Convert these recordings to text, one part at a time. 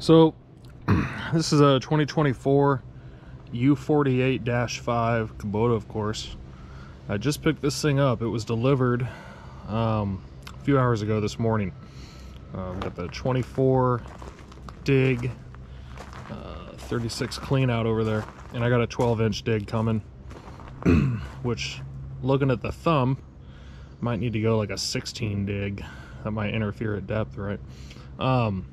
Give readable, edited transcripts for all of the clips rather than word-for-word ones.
So this is a 2024 U48-5 Kubota, of course. I just picked this thing up. It was delivered a few hours ago this morning. Got the 24 dig, 36 clean out over there, and I got a 12-inch dig coming, which, looking at the thumb, might need to go like a 16 dig. That might interfere at depth, right?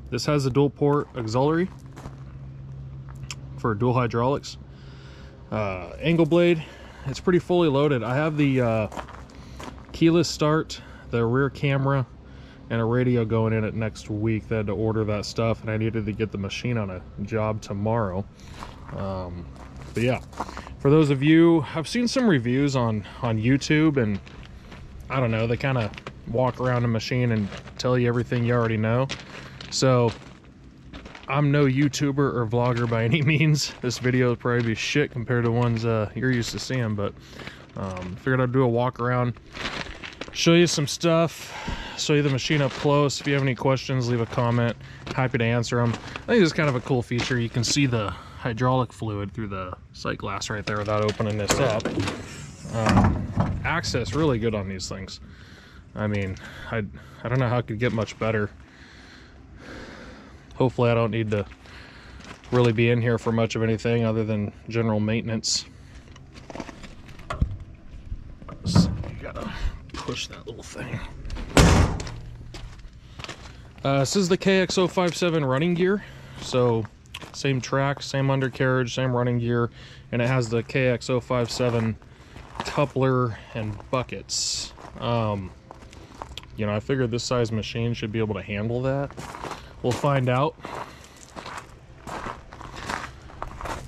This has a dual port auxiliary for dual hydraulics. Angle blade, it's pretty fully loaded. I have the keyless start, the rear camera, and a radio going in it next week. They had to order that stuff, and I needed to get the machine on a job tomorrow. But yeah, for those of you, I've seen some reviews on YouTube, and I don't know, they kind of walk around the machine and tell you everything you already know. So I'm no YouTuber or vlogger by any means. This video will probably be shit compared to ones you're used to seeing, but figured I'd do a walk around, show you some stuff, show you the machine up close. If you have any questions, leave a comment. Happy to answer them. I think it's kind of a cool feature. You can see the hydraulic fluid through the sight glass right there without opening this up. Access really good on these things. I mean, I don't know how it could get much better. Hopefully I don't need to really be in here for much of anything other than general maintenance. So you gotta push that little thing. This is the KX057 running gear. So same track, same undercarriage, same running gear, and it has the KX057 coupler and buckets. You know, I figured this size machine should be able to handle that. We'll find out.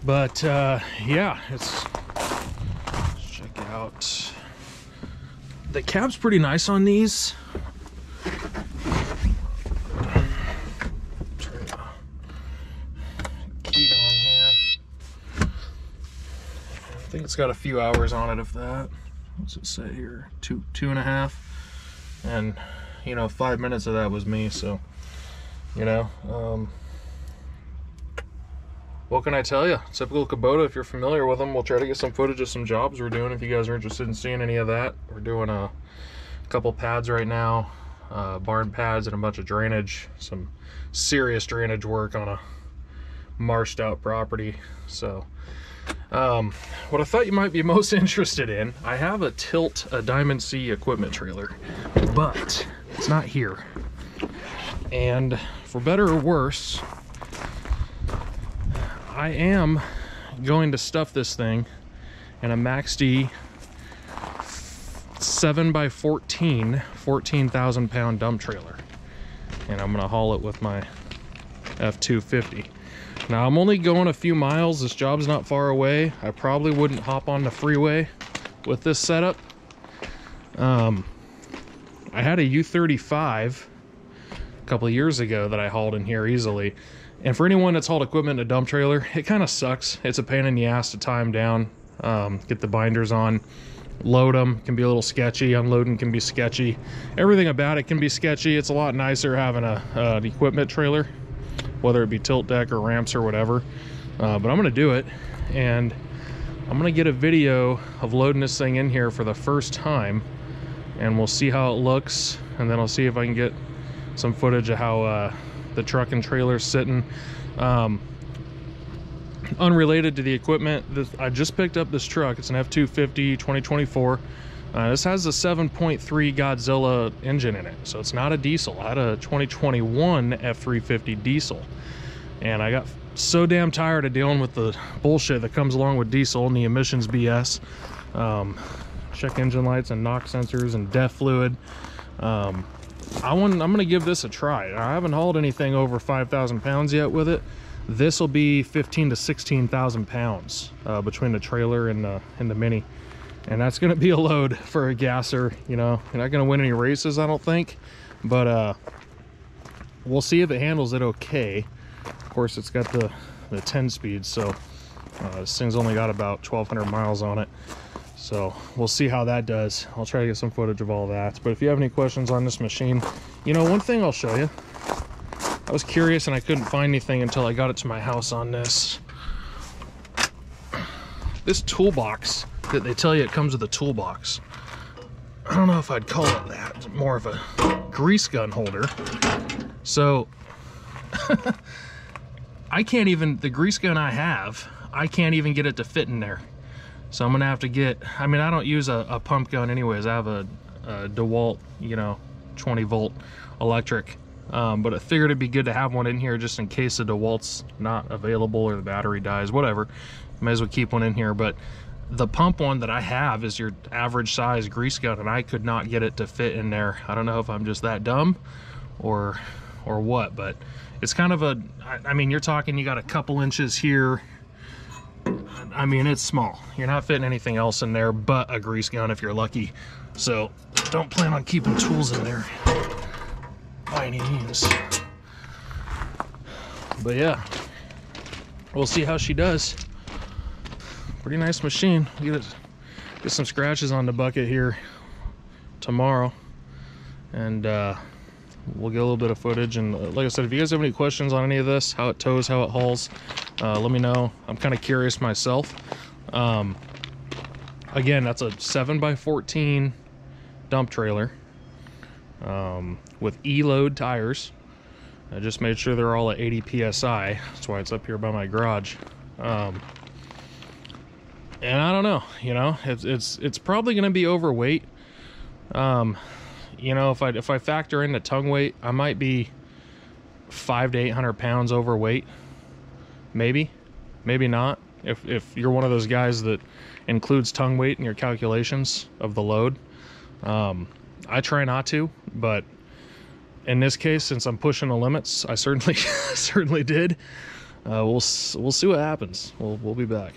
But yeah, let's check out. The cab's pretty nice on these. Turn the key on here. I think it's got a few hours on it, if that. What's it say here? Two and a half. And you know, 5 minutes of that was me, so you know, what can I tell you? Typical Kubota. If you're familiar with them, we'll try to get some footage of some jobs we're doing if you guys are interested in seeing any of that. We're doing a couple pads right now, barn pads and a bunch of drainage, some serious drainage work on a marshed out property. So what I thought you might be most interested in, I have a Diamond C equipment trailer, but it's not here. And for better or worse, I am going to stuff this thing in a MaxD 7x14 14,000 pound dump trailer, and I'm gonna haul it with my F250. Now I'm only going a few miles. This job's not far away. I probably wouldn't hop on the freeway with this setup. I had a U35 a couple of years ago that I hauled in here easily. And for anyone that's hauled equipment in a dump trailer, it kind of sucks. It's a pain in the ass to tie them down, get the binders on, load them. Can be a little sketchy. Unloading can be sketchy. Everything about it can be sketchy. It's a lot nicer having an equipment trailer, whether it be tilt deck or ramps or whatever. But I'm gonna do it, and I'm gonna get a video of loading this thing in here for the first time, and we'll see how it looks, and then I'll see if I can get some footage of how the truck and trailer's sitting. Unrelated to the equipment, I just picked up this truck. It's an F250 2024. This has a 7.3 Godzilla engine in it, so it's not a diesel. I had a 2021 F350 diesel, and I got so damn tired of dealing with the bullshit that comes along with diesel and the emissions BS. Check engine lights and knock sensors and DEF fluid. I'm gonna give this a try. I haven't hauled anything over 5,000 pounds yet with it. This will be 15 to 16,000 pounds between the trailer and the Mini. And that's gonna be a load for a gasser. You know, you're not gonna win any races, I don't think, but we'll see if it handles it okay. Of course, it's got the 10 speed, so this thing's only got about 1,200 miles on it. So we'll see how that does. I'll try to get some footage of all that. But if you have any questions on this machine, you know, one thing I'll show you I was curious and I couldn't find anything until I got it to my house on this. This toolbox that they tell you it comes with a toolbox. I don't know if I'd call it that. It's more of a grease gun holder. So I can't even, the grease gun I have, I can't even get it to fit in there. So I'm gonna have to get, I mean, I don't use a pump gun anyways. I have a DeWalt, you know, 20 volt electric. But I figured it'd be good to have one in here just in case the DeWalt's not available or the battery dies, whatever. May as well keep one in here. But the pump one that I have is your average size grease gun, and I could not get it to fit in there. I don't know if I'm just that dumb or what, but it's kind of a, I mean, you're talking, you got a couple inches here. I mean, it's small. You're not fitting anything else in there but a grease gun if you're lucky. So don't plan on keeping tools in there by any means. But yeah, we'll see how she does. Pretty nice machine. Get some scratches on the bucket here tomorrow, and we'll get a little bit of footage. And like I said, if you guys have any questions on any of this, how it tows, how it hauls, let me know. I'm kind of curious myself. Again, that's a 7x14 dump trailer with E-load tires. I just made sure they're all at 80 psi. That's why it's up here by my garage. And I don't know, you know, it's probably going to be overweight. You know, if I factor in the tongue weight, I might be 500 to 800 pounds overweight. Maybe not. If you're one of those guys that includes tongue weight in your calculations of the load. I try not to, but in this case, since I'm pushing the limits, I certainly certainly did. We'll see what happens. We'll be back.